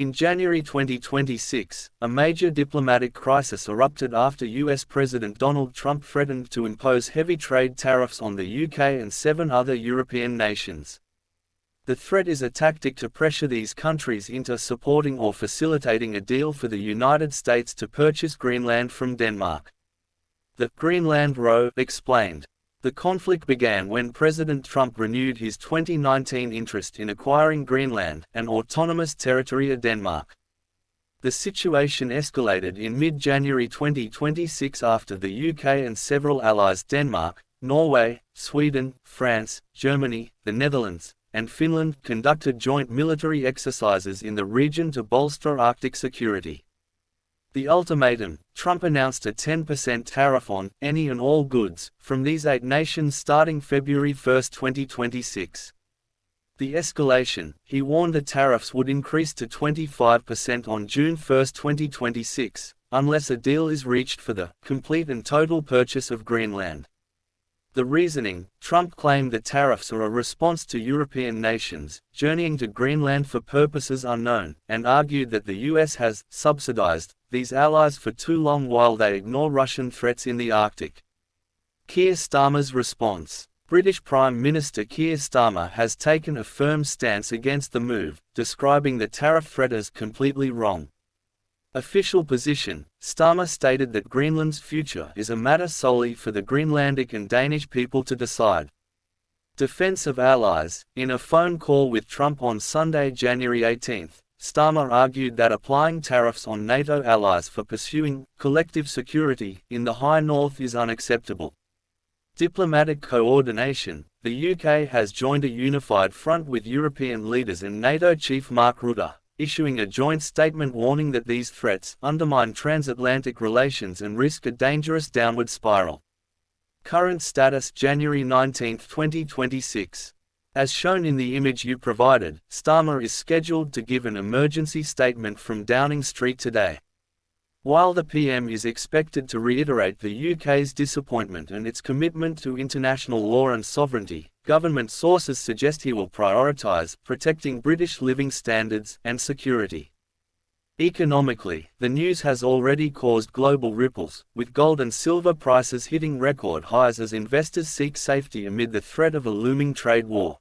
In January 2026, a major diplomatic crisis erupted after US President Donald Trump threatened to impose heavy trade tariffs on the UK and 7 other European nations. The threat is a tactic to pressure these countries into supporting or facilitating a deal for the United States to purchase Greenland from Denmark. The Greenland Row explained. The conflict began when President Trump renewed his 2019 interest in acquiring Greenland, an autonomous territory of Denmark. The situation escalated in mid-January 2026 after the UK and several allies Denmark, Norway, Sweden, France, Germany, the Netherlands, and Finland conducted joint military exercises in the region to bolster Arctic security. The ultimatum: Trump announced a 10% tariff on any and all goods from these 8 nations starting February 1, 2026. The escalation, he warned the tariffs would increase to 25% on June 1, 2026, unless a deal is reached for the complete and total purchase of Greenland. The reasoning: Trump claimed the tariffs are a response to European nations journeying to Greenland for purposes unknown, and argued that the US has subsidized these allies for too long while they ignore Russian threats in the Arctic. Keir Starmer's response. British Prime Minister Keir Starmer has taken a firm stance against the move, describing the tariff threat as completely wrong. Official position: Starmer stated that Greenland's future is a matter solely for the Greenlandic and Danish people to decide. Defense of allies: in a phone call with Trump on Sunday, January 18, Starmer argued that applying tariffs on NATO allies for pursuing collective security in the High North is unacceptable. Diplomatic coordination: the UK has joined a unified front with European leaders and NATO chief Mark Rutte, issuing a joint statement warning that these threats undermine transatlantic relations and risk a dangerous downward spiral. Current status: January 19, 2026. As shown in the image you provided, Starmer is scheduled to give an emergency statement from Downing Street today. While the PM is expected to reiterate the UK's disappointment and its commitment to international law and sovereignty, government sources suggest he will prioritise protecting British living standards and security. Economically, the news has already caused global ripples, with gold and silver prices hitting record highs as investors seek safety amid the threat of a looming trade war.